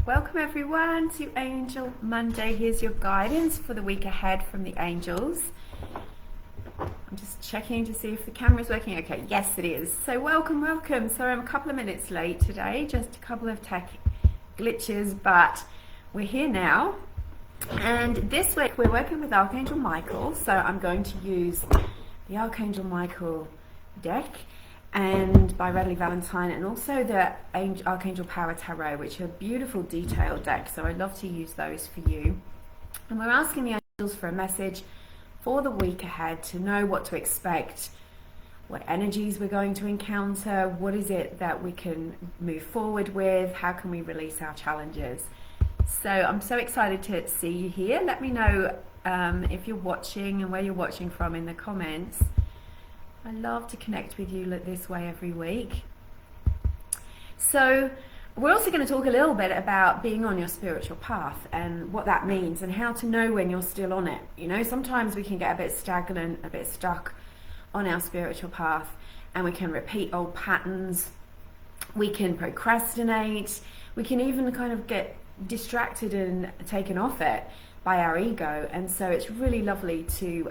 Welcome everyone to Angel Monday. Here's your guidance for the week ahead from the angels. I'm just checking to see if the camera's working. Okay, yes it is. So welcome. Sorry I'm a couple of minutes late today, just a couple of tech glitches, but we're here now. And this week we're working with Archangel Michael, so I'm going to use the Archangel Michael deck and by Radley Valentine, and also the Archangel Power Tarot, which are beautiful detailed decks, so I'd love to use those for you. And we're asking the angels for a message for the week ahead, to know what to expect, what energies we're going to encounter, what is it that we can move forward with, how can we release our challenges. So I'm so excited to see you here. Let me know if you're watching and where you're watching from in the comments. I love to connect with you this way every week. So we're also going to talk a little bit about being on your spiritual path and what that means and how to know when you're still on it. You know, sometimes we can get a bit stagnant, a bit stuck on our spiritual path, and we can repeat old patterns. We can procrastinate. We can even kind of get distracted and taken off it by our ego. And so it's really lovely to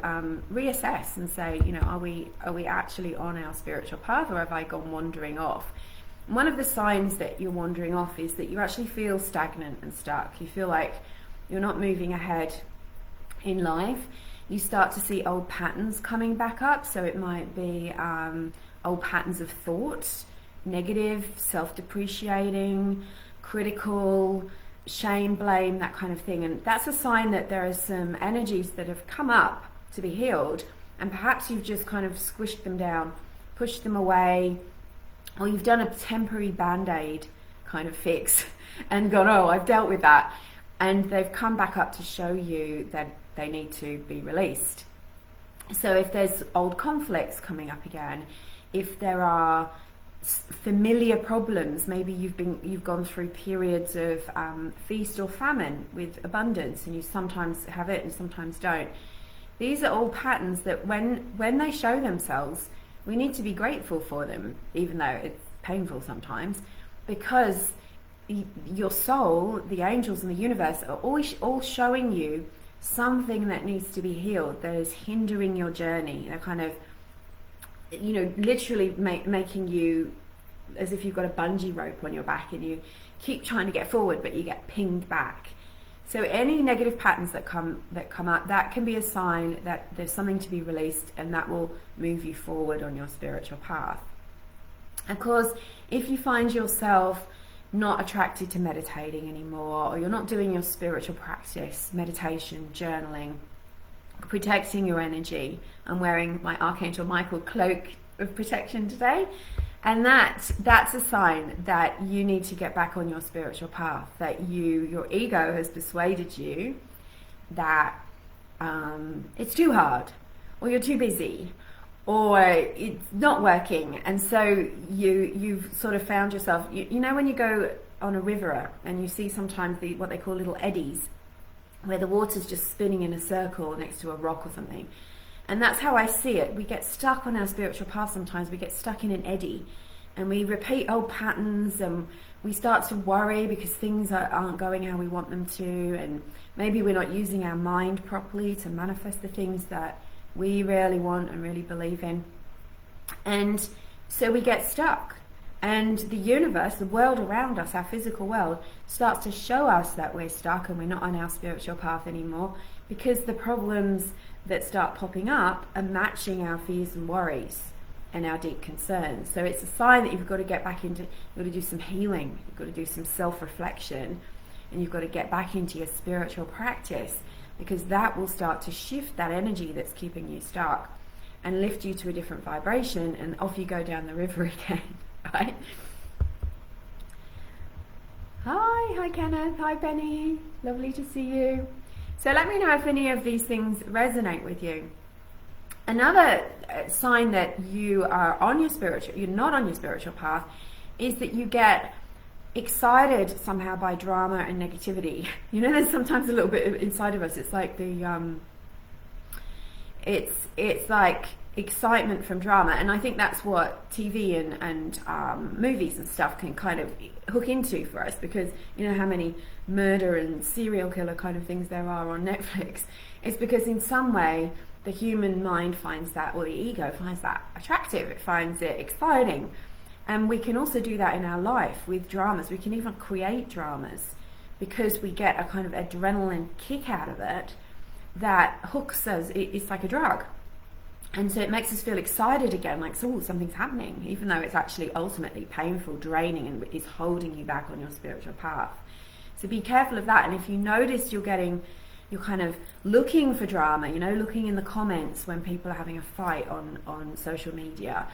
reassess and say, you know, are we actually on our spiritual path, or have I gone wandering off? And one of the signs that you're wandering off is that you actually feel stagnant and stuck. You feel like you're not moving ahead in life. You start to see old patterns coming back up. So it might be old patterns of thought, negative, self-depreciating, critical, shame, blame, that kind of thing. And that's a sign that there are some energies that have come up to be healed, and perhaps you've just kind of squished them down, pushed them away, or you've done a temporary band-aid kind of fix and gone, oh, I've dealt with that, and they've come back up to show you that they need to be released. So if there's old conflicts coming up again, if there are familiar problems, maybe you've gone through periods of feast or famine with abundance, and you sometimes have it and sometimes don't. These are all patterns that when they show themselves, we need to be grateful for them, even though it's painful sometimes, because your soul, the angels and the universe are always all showing you something that needs to be healed, that is hindering your journey. They're kind of, you know, literally making you as if you've got a bungee rope on your back and you keep trying to get forward but you get pinged back. So any negative patterns that come up, that can be a sign that there's something to be released, and that will move you forward on your spiritual path. Of course, if you find yourself not attracted to meditating anymore, or you're not doing your spiritual practice, meditation, journaling, protecting your energy, I'm wearing my Archangel Michael cloak of protection today, and that's a sign that you need to get back on your spiritual path, that your ego has persuaded you that it's too hard, or you're too busy, or it's not working. And so you've sort of found yourself, you know, when you go on a river and you see sometimes what they call little eddies, where the water's just spinning in a circle next to a rock or something. And that's how I see it. We get stuck on our spiritual path sometimes. We get stuck in an eddy, and we repeat old patterns, and we start to worry because things aren't going how we want them to, and maybe we're not using our mind properly to manifest the things that we really want and really believe in. And so we get stuck. And the universe, the world around us, our physical world, starts to show us that we're stuck and we're not on our spiritual path anymore, because the problems that start popping up are matching our fears and worries and our deep concerns. So it's a sign that you've got to get back into, you've got to do some healing, you've got to do some self-reflection, and you've got to get back into your spiritual practice, because that will start to shift that energy that's keeping you stuck and lift you to a different vibration, and off you go down the river again. Right? Hi Kenneth, hi Penny, lovely to see you. So let me know if any of these things resonate with you. Another sign that you're not on your spiritual path, is that you get excited somehow by drama and negativity. You know, there's sometimes a little bit inside of us, it's like it's like excitement from drama. And I think that's what TV and movies and stuff can kind of hook into for us, because you know how many murder and serial killer kind of things there are on Netflix. It's because in some way the human mind finds that, or the ego finds that attractive, it finds it exciting. And we can also do that in our life with dramas. We can even create dramas because we get a kind of adrenaline kick out of it that hooks us. It's like a drug. And so it makes us feel excited again, like, so something's happening, even though it's actually ultimately painful, draining, and is holding you back on your spiritual path. So be careful of that. And if you notice you're kind of looking for drama, you know, looking in the comments when people are having a fight on social media,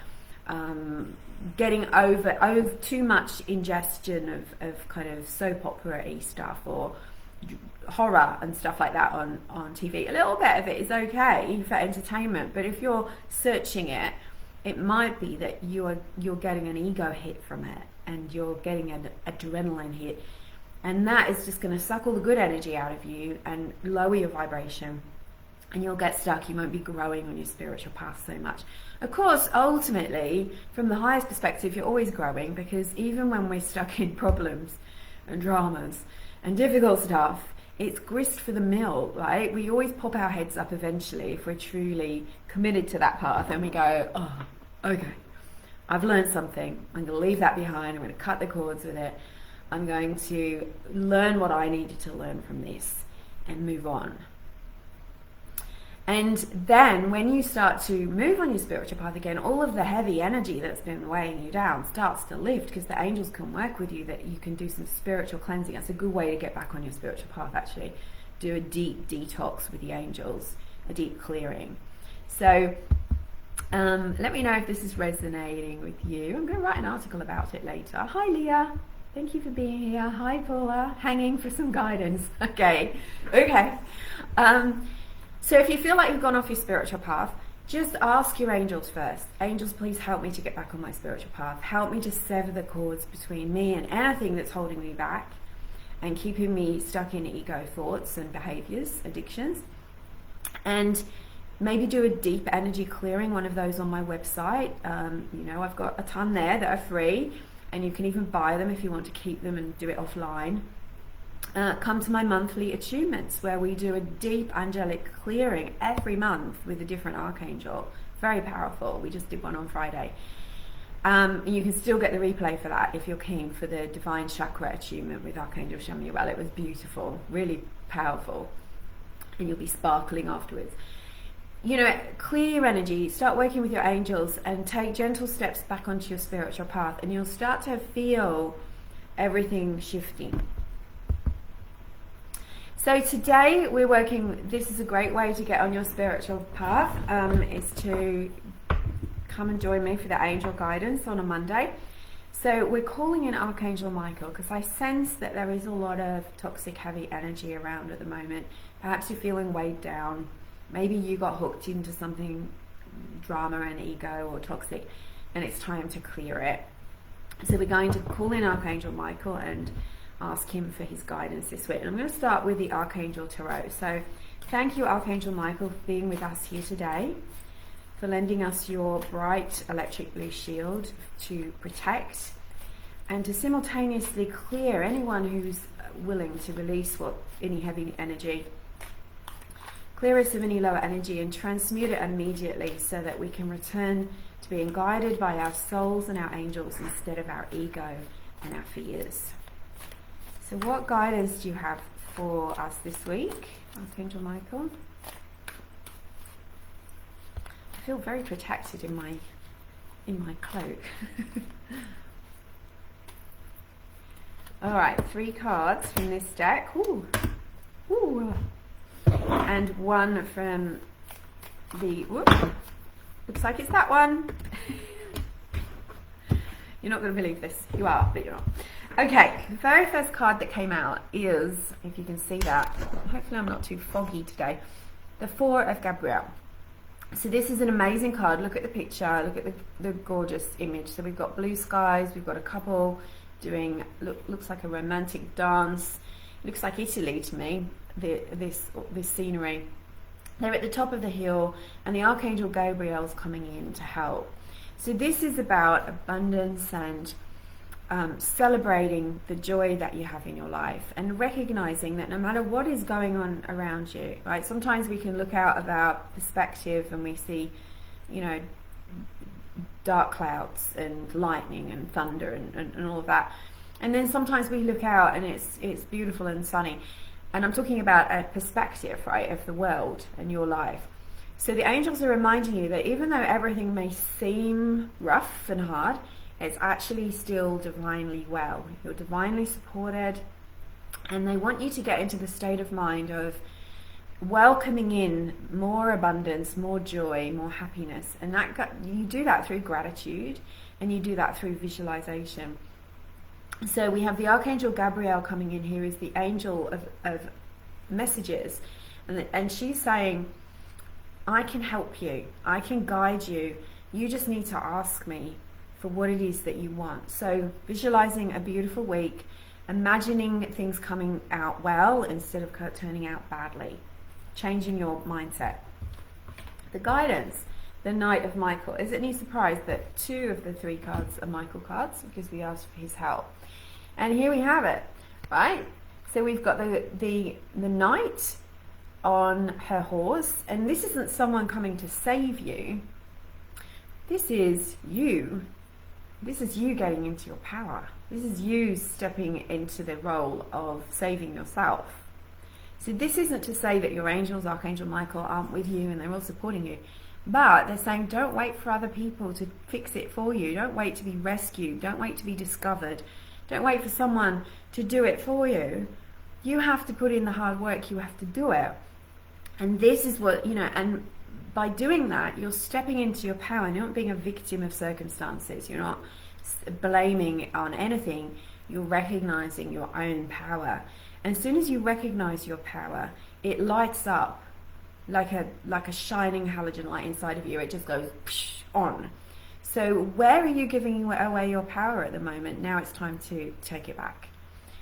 getting over too much ingestion of kind of soap opera-y stuff or horror and stuff like that on TV. A little bit of it is okay for entertainment, but if you're searching it, it might be that you're getting an ego hit from it, and you're getting an adrenaline hit, and that is just going to suck all the good energy out of you and lower your vibration, and you'll get stuck. You won't be growing on your spiritual path so much. Of course, ultimately, from the highest perspective, you're always growing, because even when we're stuck in problems and dramas and difficult stuff, it's grist for the mill, right? We always pop our heads up eventually if we're truly committed to that path, and we go, oh, okay, I've learned something. I'm going to leave that behind. I'm going to cut the cords with it. I'm going to learn what I needed to learn from this and move on. And then when you start to move on your spiritual path again, all of the heavy energy that's been weighing you down starts to lift, because the angels can work with you, that you can do some spiritual cleansing. That's a good way to get back on your spiritual path, actually. Do a deep detox with the angels, a deep clearing. So let me know if this is resonating with you. I'm going to write an article about it later. Hi, Leah. Thank you for being here. Hi, Paula. Hanging for some guidance. Okay. So if you feel like you've gone off your spiritual path, just ask your angels first. Angels, please help me to get back on my spiritual path. Help me to sever the cords between me and anything that's holding me back and keeping me stuck in ego thoughts and behaviors, addictions. And maybe do a deep energy clearing, one of those on my website. You know, I've got a ton there that are free, and you can even buy them if you want to keep them and do it offline. Come to my monthly attunements, where we do a deep angelic clearing every month with a different archangel. Very powerful. We just did one on Friday. You can still get the replay for that if you're keen, for the divine chakra attunement with Archangel Shamuel. It was beautiful, really powerful, and you'll be sparkling afterwards. You know, clear your energy, start working with your angels, and take gentle steps back onto your spiritual path, and you'll start to feel everything shifting. So today we're working, this is a great way to get on your spiritual path, is to come and join me for the angel guidance on a Monday. So we're calling in Archangel Michael, because I sense that there is a lot of toxic, heavy energy around at the moment. Perhaps you're feeling weighed down. Maybe you got hooked into something, drama and ego or toxic, and it's time to clear it. So we're going to call in Archangel Michael and ask him for his guidance this week. And I'm going to start with the Archangel Tarot. So thank you, Archangel Michael, for being with us here today, for lending us your bright electric blue shield to protect and to simultaneously clear anyone who's willing to release any heavy energy. Clear us of any lower energy and transmute it immediately, so that we can return to being guided by our souls and our angels instead of our ego and our fears. So what guidance do you have for us this week, Archangel Michael? I feel very protected in my cloak. All right, 3 cards from this deck. Ooh. Ooh. And one from the, looks like it's that one. You're not going to believe this. You are, but you're not. Okay, the very first card that came out is, if you can see that, hopefully I'm not too foggy today, the 4 of Gabriel. So this is an amazing card. Look at the picture, look at the gorgeous image. So we've got blue skies, we've got a couple doing, looks like a romantic dance. It looks like Italy to me, this scenery. They're at the top of the hill, and the Archangel Gabriel's coming in to help. So this is about abundance and celebrating the joy that you have in your life, and recognizing that no matter what is going on around you, right? Sometimes we can look out of our perspective and we see, you know, dark clouds and lightning and thunder and all of that. And then sometimes we look out and it's beautiful and sunny. And I'm talking about a perspective, right, of the world and your life. So the angels are reminding you that even though everything may seem rough and hard, it's actually still divinely well. You're divinely supported, and they want you to get into the state of mind of welcoming in more abundance, more joy, more happiness. And that you do that through gratitude, and you do that through visualization. So we have the Archangel Gabriel coming in here, is the angel of messages, and she's saying, I can help you, I can guide you, you just need to ask me for what it is that you want. So visualizing a beautiful week, imagining things coming out well instead of turning out badly, changing your mindset. The guidance, the Knight of Michael. Is it any surprise that 2 of the 3 cards are Michael cards? Because we asked for his help. And here we have it, right? So we've got the knight on her horse, and this isn't someone coming to save you. This is you. This is you getting into your power. This is you stepping into the role of saving yourself. So this isn't to say that your angels, Archangel Michael, aren't with you and they're all supporting you. But they're saying, don't wait for other people to fix it for you. Don't wait to be rescued. Don't wait to be discovered. Don't wait for someone to do it for you. You have to put in the hard work. You have to do it. And this is what, you know, and by doing that, you're stepping into your power. You're not being a victim of circumstances. You're not blaming on anything. You're recognizing your own power. And as soon as you recognize your power, it lights up like a shining halogen light inside of you. It just goes on. So where are you giving away your power at the moment? Now it's time to take it back.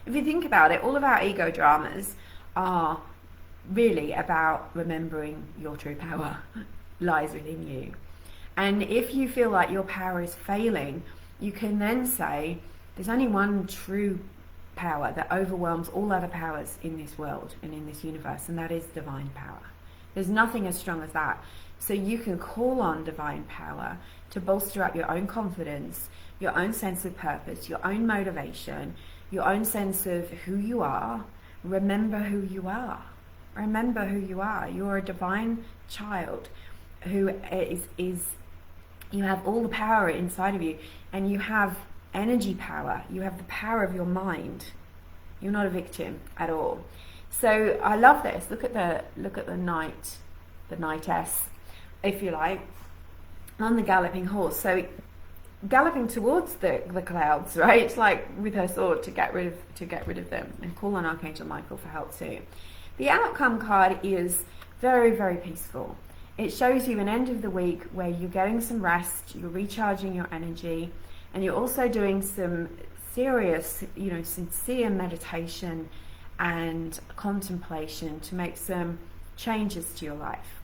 If you think about it, all of our ego dramas are really about remembering your true power lies within you. And if you feel like your power is failing, you can then say, there's only one true power that overwhelms all other powers in this world and in this universe, and that is divine power. There's nothing as strong as that. So you can call on divine power to bolster up your own confidence, your own sense of purpose, your own motivation, your own sense of who you are. Remember who you are. Remember who you are. You're a divine child who is you have all the power inside of you, and you have energy power. You have the power of your mind. You're not a victim at all. So I love this. Look at the knight, the knightess, if you like, on the galloping horse. So galloping towards the clouds, right? It's like with her sword to get rid of them, and call on Archangel Michael for help too. The outcome card is very, very peaceful. It shows you an end of the week where you're getting some rest, you're recharging your energy, and you're also doing some serious, sincere meditation and contemplation to make some changes to your life.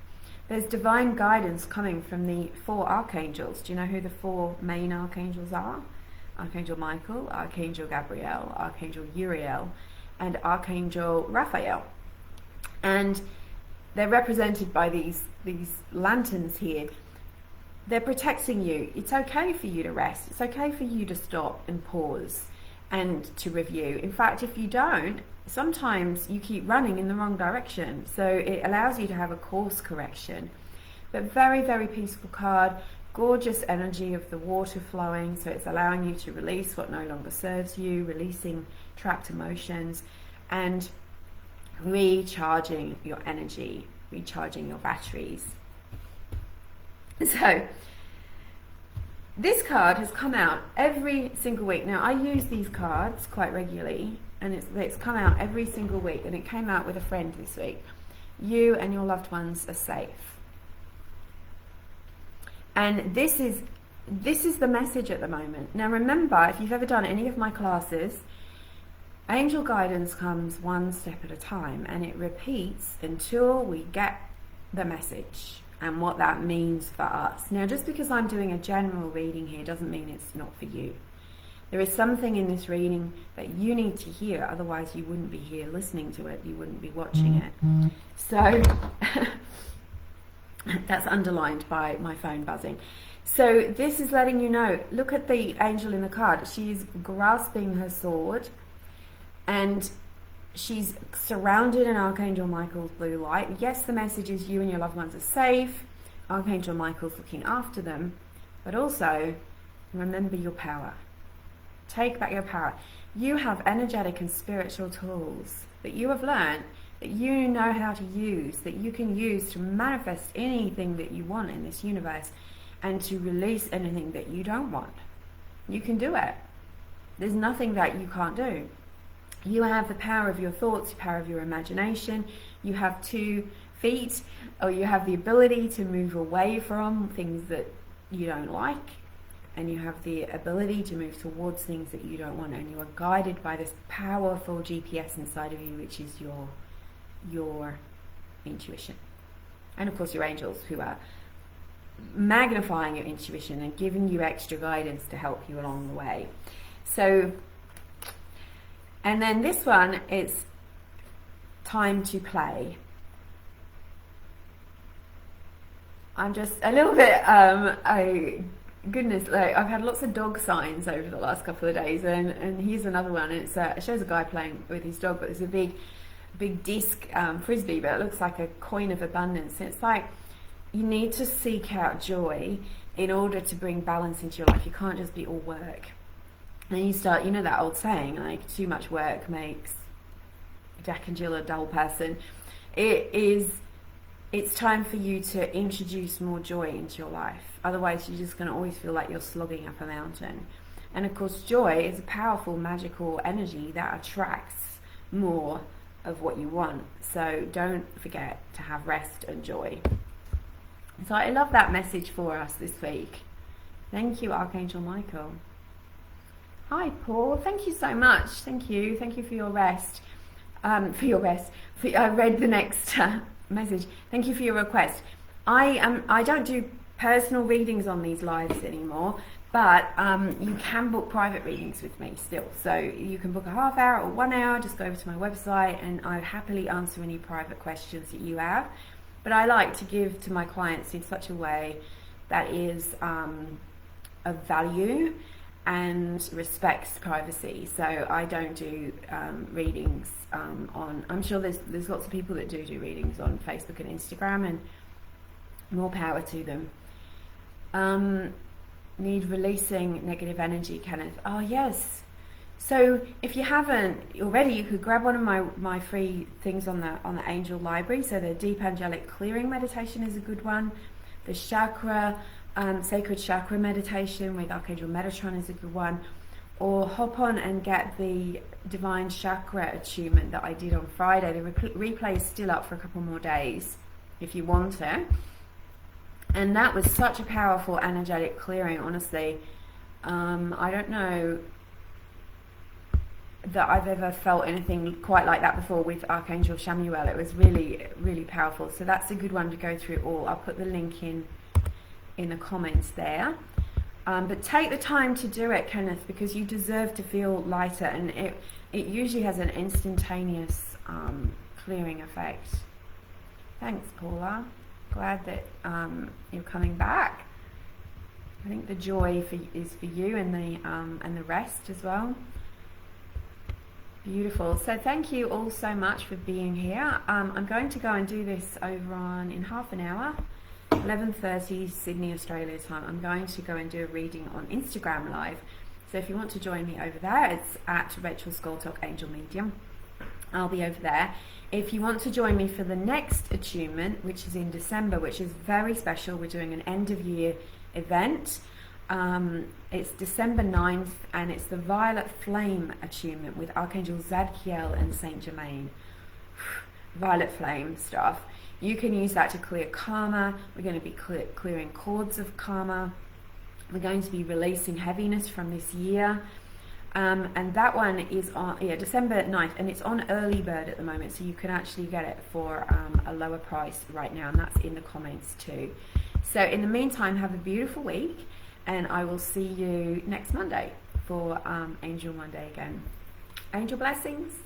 There's divine guidance coming from the 4 archangels. Do you know who the 4 main archangels are? Archangel Michael, Archangel Gabriel, Archangel Uriel, and Archangel Raphael. And they're represented by these lanterns here. They're protecting you. It's okay for you to rest. It's okay for you to stop and pause and to review. In fact, if you don't, sometimes you keep running in the wrong direction. So it allows you to have a course correction. But very, very peaceful card. Gorgeous energy of the water flowing. So it's allowing you to release what no longer serves you, releasing trapped emotions, and recharging your energy, recharging your batteries. So this card has come out every single week. Now I use these cards quite regularly, and it's come out every single week, and it came out with a friend this week. You and your loved ones are safe. And this is the message at the moment. Now remember, if you've ever done any of my classes, angel guidance comes one step at a time, and it repeats until we get the message and what that means for us. Now, just because I'm doing a general reading here doesn't mean it's not for you. There is something in this reading that you need to hear, otherwise you wouldn't be here listening to it, you wouldn't be watching it. So that's underlined by my phone buzzing. So this is letting you know, look at the angel in the card. She's grasping her sword and she's surrounded in Archangel Michael's blue light. Yes, the message is you and your loved ones are safe. Archangel Michael's looking after them. But also, remember your power. Take back your power. You have energetic and spiritual tools that you have learned, that you know how to use, that you can use to manifest anything that you want in this universe and to release anything that you don't want. You can do it. There's nothing that you can't do. You have the power of your thoughts, the power of your imagination. You have 2 feet, or you have the ability to move away from things that you don't like. And you have the ability to move towards things that you don't want. And you are guided by this powerful GPS inside of you, which is your intuition. And of course your angels, who are magnifying your intuition and giving you extra guidance to help you along the way. So, and then this one is time to play. I'm just a little bit, goodness, like I've had lots of dog signs over the last couple of days, and here's another one. It shows a guy playing with his dog, but there's a big disc frisbee, but it looks like a coin of abundance. And it's like you need to seek out joy in order to bring balance into your life. You can't just be all work. And you start, you know that old saying, like too much work makes Jack and Jill a dull person. It's time for you to introduce more joy into your life. Otherwise, you're just going to always feel like you're slogging up a mountain. And of course, joy is a powerful, magical energy that attracts more of what you want. So don't forget to have rest and joy. So I love that message for us this week. Thank you, Archangel Michael. Hi, Paul. Thank you so much. Thank you. Thank you for your rest. I read the next message. Thank you for your request. I don't do personal readings on these lives anymore, but you can book private readings with me still. So you can book a half hour or 1 hour. Just go over to my website and I happily answer any private questions that you have. But I like to give to my clients in such a way that is of value and respects privacy. So I don't do readings on, I'm sure there's lots of people that do readings on Facebook and Instagram, and more power to them. Need releasing negative energy, Kenneth. Oh yes. So if you haven't already, you could grab one of my free things on the Angel Library. So the Deep Angelic Clearing Meditation is a good one. The chakra, Sacred Chakra Meditation with Archangel Metatron is a good one. Or hop on and get the Divine Chakra Attunement that I did on Friday. The replay is still up for a couple more days if you want it. And that was such a powerful energetic clearing, honestly. I don't know that I've ever felt anything quite like that before with Archangel Chamuel. It was really, really powerful. So that's a good one to go through all. I'll put the link in the comments there. But take the time to do it, Kenneth, because you deserve to feel lighter, and it usually has an instantaneous clearing effect. Thanks, Paula. Glad that you're coming back. I think the joy is for you, and the rest as well. Beautiful. So thank you all so much for being here. I'm going to go and do this over in half an hour, 11:30 Sydney, Australia time. I'm going to go and do a reading on Instagram Live. So if you want to join me over there, it's at Rachel Scoltock Angel Medium. I'll be over there. If you want to join me for the next attunement, which is in December, which is very special, we're doing an end of year event. It's December 9th, and it's the Violet Flame attunement with Archangel Zadkiel and Saint Germain. Violet Flame stuff. You can use that to clear karma. We're going to be clearing cords of karma. We're going to be releasing heaviness from this year. And that one is on December 9th, and it's on early bird at the moment, so you can actually get it for a lower price right now, and that's in the comments too. So in the meantime, have a beautiful week, and I will see you next Monday for Angel Monday again. Angel blessings.